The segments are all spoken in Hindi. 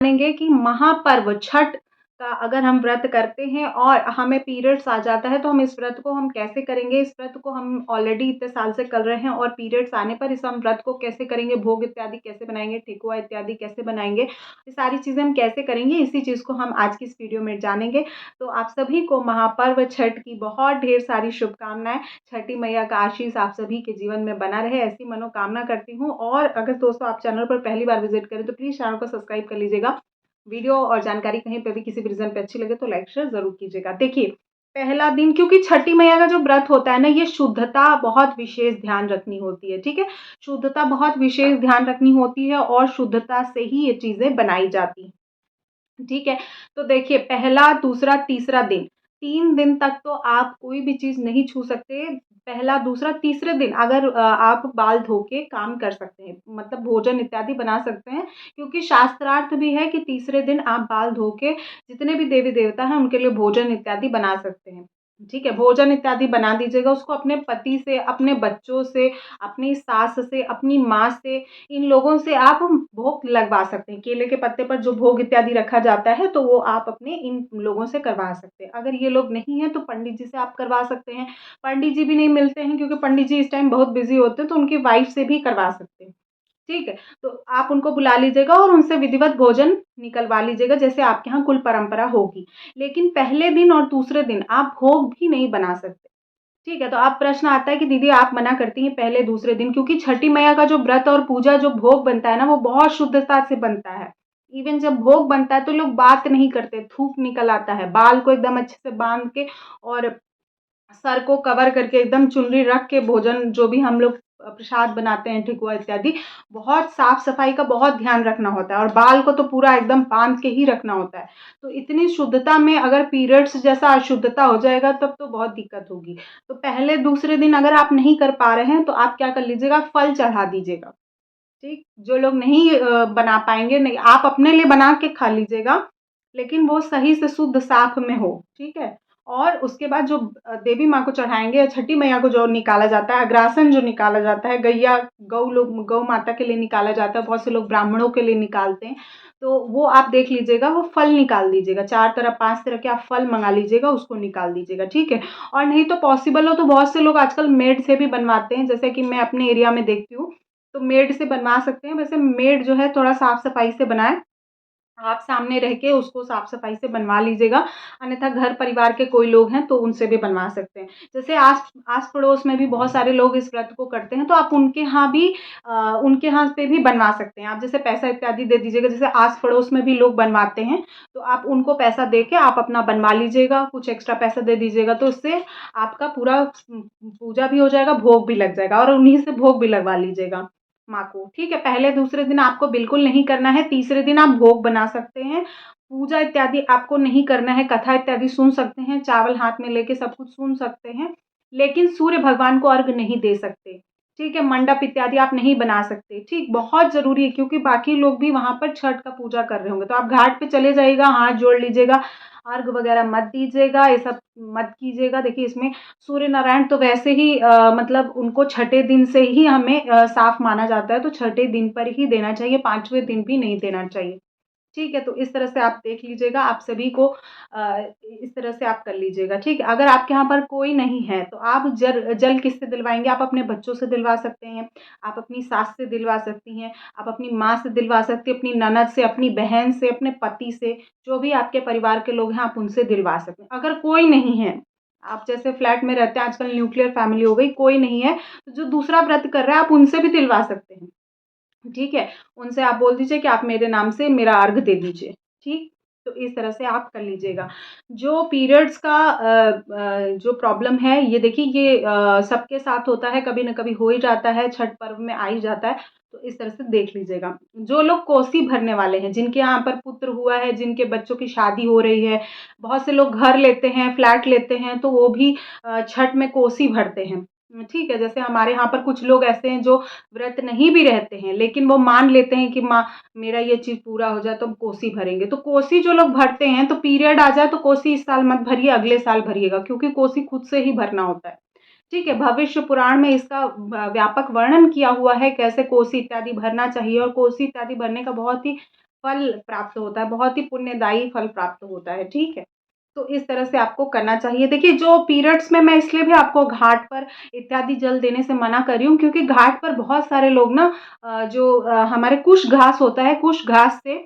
जानेंगे कि महापर्व छठ का अगर हम व्रत करते हैं और हमें पीरियड्स आ जाता है, तो हम इस व्रत को हम कैसे करेंगे? इस व्रत को हम ऑलरेडी इतने साल से कर रहे हैं और पीरियड्स आने पर इस हम व्रत को कैसे करेंगे? भोग इत्यादि कैसे बनाएँगे? ठेकुआ इत्यादि कैसे बनाएँगे? ये सारी चीज़ें हम कैसे करेंगे? इसी चीज़ को हम आज की इस वीडियो में जानेंगे। तो आप सभी को महापर्व छठ की बहुत ढेर सारी शुभकामनाएँ। छठी मैया का आशीष आप सभी के जीवन में बना रहे, ऐसी मनोकामना करती हूँ। और अगर दोस्तों आप चैनल पर पहली बार विज़िट करें, तो प्लीज़ चैनल को सब्सक्राइब कर लीजिएगा। वीडियो और जानकारी कहीं पे भी किसी भी रीज़न पे अच्छी लगे तो लाइक शेयर ज़रूर कीजिएगा। देखिए, पहला दिन क्योंकि छठी मैया का जो व्रत होता है ना, ये शुद्धता बहुत विशेष ध्यान रखनी होती है, ठीक है? शुद्धता बहुत विशेष ध्यान रखनी होती है और शुद्धता से ही ये चीज़ें बनाई जाती हैं। ठीक है? तो देखिए पहला, दूसरा, तीसरा दिन, 3 दिन तक तो आप कोई भी चीज़ नहीं छू सकते। पहला, दूसरा, तीसरे दिन अगर आप बाल धो के काम कर सकते हैं, मतलब भोजन इत्यादि बना सकते हैं, क्योंकि शास्त्रार्थ भी है कि तीसरे दिन आप बाल धो के जितने भी देवी-देवता हैं, उनके लिए भोजन इत्यादि बना सकते हैं। ठीक है? भोजन इत्यादि बना दीजिएगा, उसको अपने पति से, अपने बच्चों से, अपनी सास से, अपनी माँ से, इन लोगों से आप भोग लगवा सकते हैं। केले के पत्ते पर जो भोग इत्यादि रखा जाता है, तो वो आप अपने इन लोगों से करवा सकते हैं। अगर ये लोग नहीं हैं, तो पंडित जी से आप करवा सकते हैं। पंडित जी भी नहीं मिलते हैं क्योंकि पंडित जी इस टाइम बहुत बिज़ी होते हैं, तो उनकी वाइफ़ से भी करवा सकते हैं। ठीक है? तो आप उनको बुला लीजिएगा और उनसे विधिवत भोजन निकलवा लीजिएगा, जैसे आपके यहाँ कुल परंपरा होगी। लेकिन पहले दिन और दूसरे दिन आप भोग भी नहीं बना सकते। ठीक है, तो अब प्रश्न आता है कि दीदी आप मना करती हैं पहले दूसरे दिन, क्योंकि छठी मैया का जो व्रत और पूजा जो भोग बनता है ना, वो बहुत शुद्धता से बनता है। इवन जब भोग बनता है तो लोग बात नहीं करते, थूक निकल आता है, बाल को एकदम अच्छे से बाँध के और सर को कवर करके एकदम चुनरी रख के भोजन जो भी हम लोग प्रसाद बनाते हैं, ठेकुआ इत्यादि, बहुत साफ-सफाई का बहुत ध्यान रखना होता है और बाल को तो पूरा एकदम बाँध के ही रखना होता है। तो इतनी शुद्धता में अगर पीरियड्स जैसा अशुद्धता हो जाएगा तब तो बहुत दिक्कत होगी। तो पहले दूसरे दिन अगर आप नहीं कर पा रहे हैं तो आप क्या कर लीजिएगा, फल चढ़ा दीजिएगा। ठीक? जो लोग नहीं बना पाएँगे, नहीं आप अपने लिए बना के खा लीजिएगा, लेकिन वो सही से शुद्ध साफ में हो, ठीक है? और उसके बाद जो देवी माँ को चढ़ाएँगे या छठी मैया को जो निकाला जाता है, अग्रासन जो निकाला जाता है, गौ माता के लिए निकाला जाता है, बहुत से लोग ब्राह्मणों के लिए निकालते हैं, तो वो आप देख लीजिएगा, वो फल निकाल दीजिएगा, 4 तरह 5 तरह के आप फल मँगा लीजिएगा, उसको निकाल दीजिएगा, ठीक है? और नहीं तो पॉसिबल हो तो बहुत से लोग आजकल मेड से भी बनवाते हैं, जैसे कि मैं अपने एरिया में देखती हूँ, तो मेड से बनवा सकते हैं। वैसे मेड जो है थोड़ा साफ-सफाई से बनाए, आप सामने रह के उसको साफ-सफाई से बनवा लीजिएगा, अन्यथा घर परिवार के कोई लोग हैं तो उनसे भी बनवा सकते हैं। जैसे आस-पड़ोस में भी बहुत सारे लोग इस व्रत को करते हैं, तो आप उनके यहाँ भी उनके यहाँ पे भी बनवा सकते हैं। आप जैसे पैसा इत्यादि दे दीजिएगा, जैसे आस-पड़ोस में भी लोग बनवाते हैं, तो आप उनको पैसा दे के आप अपना बनवा लीजिएगा, कुछ एक्स्ट्रा पैसा दे दीजिएगा, तो उससे आपका पूरा पूजा भी हो जाएगा, भोग भी लग जाएगा और उन्हीं से भोग भी लगवा लीजिएगा माँ को, ठीक है? पहले दूसरे दिन आपको बिल्कुल नहीं करना है, तीसरे दिन आप भोग बना सकते हैं, पूजा इत्यादि आपको नहीं करना है, कथा इत्यादि सुन सकते हैं, चावल हाथ में लेके सब कुछ सुन सकते हैं, लेकिन सूर्य भगवान को अर्घ नहीं दे सकते, ठीक है? मंडप इत्यादि आप नहीं बना सकते, ठीक? बहुत ज़रूरी है क्योंकि बाकी लोग भी वहाँ पर छठ का पूजा कर रहे होंगे, तो आप घाट पे चले जाइएगा, हाथ जोड़ लीजिएगा, अर्घ वगैरह मत दीजिएगा, ये सब मत कीजिएगा। देखिए इसमें सूर्य नारायण तो वैसे ही मतलब उनको छठे दिन से ही हमें साफ़ माना जाता है, तो छठे दिन पर ही देना चाहिए, 5वें दिन भी नहीं देना चाहिए। ठीक है? तो इस तरह से आप देख लीजिएगा, आप सभी को इस तरह से आप कर लीजिएगा, ठीक है? अगर आपके यहाँ पर कोई नहीं है, तो आप जल किससे दिलवाएँगे? आप अपने बच्चों से दिलवा सकते हैं, आप अपनी सास से दिलवा सकती हैं, आप अपनी माँ से दिलवा सकती हैं, अपनी ननद से, अपनी बहन से, अपने पति से, जो भी आपके परिवार के लोग हैं, आप उनसे दिलवा सकते हैं। अगर कोई नहीं है, आप जैसे फ्लैट में रहते हैं, आजकल न्यूक्लियर फैमिली हो गई, कोई नहीं है, तो जो दूसरा व्रत कर रहा है, आप उनसे भी दिलवा सकते हैं। ठीक है? उनसे आप बोल दीजिए कि आप मेरे नाम से मेरा अर्घ दे दीजिए, ठीक? तो इस तरह से आप कर लीजिएगा। जो पीरियड्स का जो प्रॉब्लम है, ये देखिए ये सबके साथ होता है, कभी न कभी हो ही जाता है, छठ पर्व में आ ही जाता है, तो इस तरह से देख लीजिएगा। जो लोग कोसी भरने वाले हैं, जिनके यहाँ पर पुत्र हुआ है, जिनके बच्चों की शादी हो रही है, बहुत से लोग घर लेते हैं, फ्लैट लेते हैं, तो वो भी छठ में कोसी भरते हैं। ठीक है? जैसे हमारे यहाँ पर कुछ लोग ऐसे हैं जो व्रत नहीं भी रहते हैं, लेकिन वो मान लेते हैं कि माँ मेरा ये चीज़ पूरा हो जाए तो हम कोसी भरेंगे। तो कोसी जो लोग भरते हैं तो पीरियड आ जाए तो कोसी इस साल मत भरिए, अगले साल भरिएगा क्योंकि कोसी खुद से ही भरना होता है। ठीक है? भविष्य पुराण में इसका व्यापक वर्णन किया हुआ है कैसे कोसी इत्यादि भरना चाहिए और कोसी इत्यादि भरने का बहुत ही फल प्राप्त होता है, बहुत ही पुण्यदायी फल प्राप्त होता है, ठीक है? तो इस तरह से आपको करना चाहिए। देखिए, जो पीरियड्स में मैं इसलिए भी आपको घाट पर इत्यादि जल देने से मना कर रही हूँ, क्योंकि घाट पर बहुत सारे लोग ना जो हमारे कुश घास होता है, कुश घास से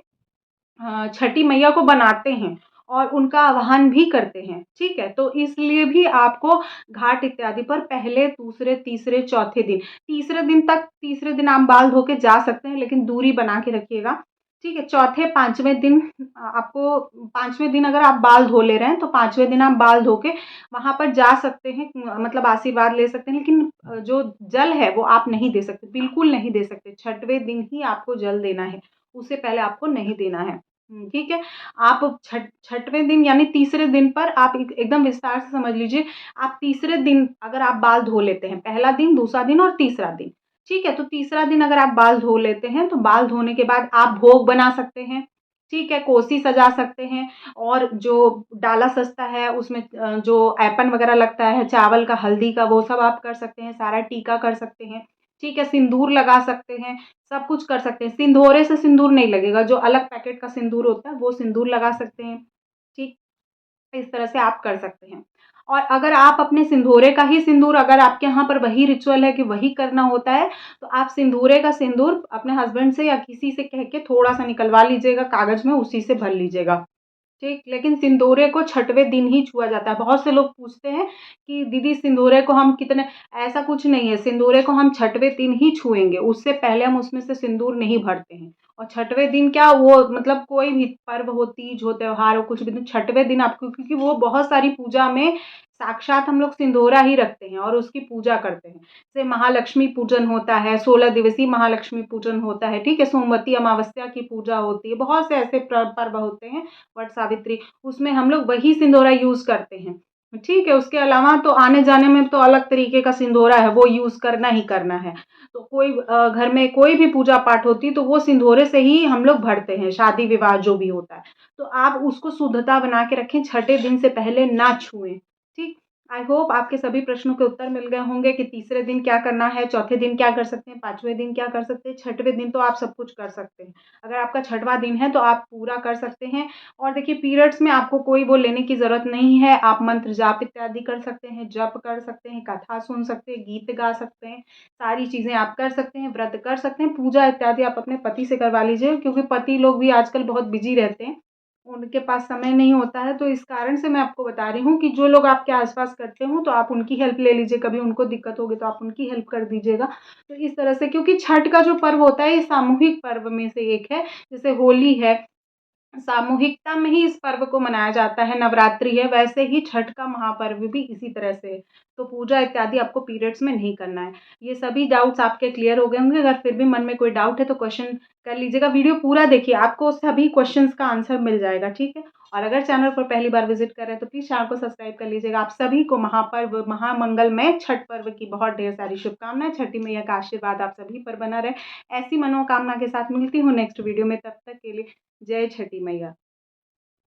छठी मैया को बनाते हैं और उनका आवाहन भी करते हैं, ठीक है? तो इसलिए भी आपको घाट इत्यादि पर पहले, दूसरे, तीसरे, चौथे दिन, तीसरे दिन आप बाल धो के जा सकते हैं, लेकिन दूरी बना के रखिएगा, ठीक है? चौथे, 5वें दिन आपको 5वें दिन अगर आप बाल धो ले रहे हैं, तो 5वें दिन आप बाल धो के वहाँ पर जा सकते हैं, मतलब आशीर्वाद ले सकते हैं, लेकिन जो जल है वो आप नहीं दे सकते, बिल्कुल नहीं दे सकते। छठवें दिन ही आपको जल देना है, उससे पहले आपको नहीं देना है। ठीक है। आप छठवें दिन यानी तीसरे दिन पर आप एकदम विस्तार से समझ लीजिए। आप तीसरे दिन अगर आप बाल धो लेते हैं, पहला दिन, दूसरा दिन और तीसरा दिन, ठीक है? तो तीसरा दिन अगर आप बाल धो लेते हैं, तो बाल धोने के बाद आप भोग बना सकते हैं, ठीक है? कोसी सजा सकते हैं और जो डाला सजता है उसमें जो ऐपन वगैरह लगता है चावल का, हल्दी का, वो सब आप कर सकते हैं, सारा टीका कर सकते हैं, ठीक है? सिंदूर लगा सकते हैं, सब कुछ कर सकते हैं। सिंदूरे से सिंदूर नहीं लगेगा, जो अलग पैकेट का सिंदूर होता है वो सिंदूर लगा सकते हैं, ठीक? इस तरह से आप कर सकते हैं। और अगर आप अपने सिंदूरे का ही सिंदूर, अगर आपके यहाँ पर वही रिचुअल है कि वही करना होता है, तो आप सिंदूरे का सिंदूर अपने हस्बैंड से या किसी से कह के थोड़ा-सा निकलवा लीजिएगा कागज़ में, उसी से भर लीजिएगा। ठीक, लेकिन सिंदूरे को छठवें दिन ही छुआ जाता है। बहुत से लोग पूछते हैं कि दीदी सिंदूरे को हम कितने, ऐसा कुछ नहीं है, सिंदूरे को हम छठवें दिन ही छुएँगे, उससे पहले हम उसमें से सिंदूर नहीं भरते हैं। और छठवें दिन क्या, वो मतलब कोई भी पर्व हो, तीज हो, त्योहार हो, कुछ भी, तो छठवें दिन आपको, क्योंकि वो बहुत सारी पूजा में साक्षात हम लोग सिंदूरा ही रखते हैं और उसकी पूजा करते हैं। जैसे महालक्ष्मी पूजन होता है, 16 दिवसीय महालक्ष्मी पूजन होता है, ठीक है? सोमवती अमावस्या की पूजा होती है, बहुत से ऐसे पर्व होते हैं, वट सावित्री, उसमें हम लोग वही सिंदूरा यूज़ करते हैं, ठीक है? उसके अलावा तो आने-जाने में तो अलग तरीके का सिंदूरा है, वो यूज़ करना ही करना है। तो कोई घर में कोई भी पूजा-पाठ होती है, तो वो सिंदूरे से ही हम लोग भरते हैं, शादी-विवाह जो भी होता है। तो आप उसको शुद्धता बना के रखें, छठे दिन से पहले ना छुएँ, ठीक? आई होप आपके सभी प्रश्नों के उत्तर मिल गए होंगे कि तीसरे दिन क्या करना है, चौथे दिन क्या कर सकते हैं, 5वें दिन क्या कर सकते हैं, छठवें दिन तो आप सब कुछ कर सकते हैं। अगर आपका छठवां दिन है, तो आप पूरा कर सकते हैं। और देखिए, पीरियड्स में आपको कोई वो लेने की ज़रूरत नहीं है, आप मंत्र जाप इत्यादि कर सकते हैं, जप कर सकते हैं, कथा सुन सकते हैं, गीत गा सकते हैं, सारी चीज़ें आप कर सकते हैं, व्रत कर सकते हैं, पूजा इत्यादि आप अपने पति से करवा लीजिए, क्योंकि पति लोग भी आजकल बहुत बिज़ी रहते हैं, उनके पास समय नहीं होता है, तो इस कारण से मैं आपको बता रही हूँ कि जो लोग आपके आस-पास करते हों, तो आप उनकी हेल्प ले लीजिए, कभी उनको दिक्कत होगी तो आप उनकी हेल्प कर दीजिएगा। तो इस तरह से, क्योंकि छठ का जो पर्व होता है, ये सामूहिक पर्व में से एक है, जैसे होली है, सामूहिकता में ही इस पर्व को मनाया जाता है, नवरात्रि है, वैसे ही छठ का महापर्व भी इसी तरह से है। तो पूजा इत्यादि आपको पीरियड्स में नहीं करना है। ये सभी डाउट्स आपके क्लियर हो गए होंगे, अगर फिर भी मन में कोई डाउट है तो क्वेश्चन कर लीजिएगा। वीडियो पूरा देखिए, आपको सभी क्वेश्चन्स का आंसर मिल जाएगा, ठीक है? और अगर चैनल पर पहली बार विज़िट कर रहे हैं तो प्लीज़ चैनल को सब्सक्राइब कर लीजिएगा। आप सभी को महापर्व, महामंगलमय छठ पर्व की बहुत ढेर सारी शुभकामनाएँ। छठी मैया का आशीर्वाद आप सभी पर बना रहे। ऐसी मनोकामना के साथ मिलती हूँ नेक्स्ट वीडियो में, तब तक के लिए जय छठी मैया।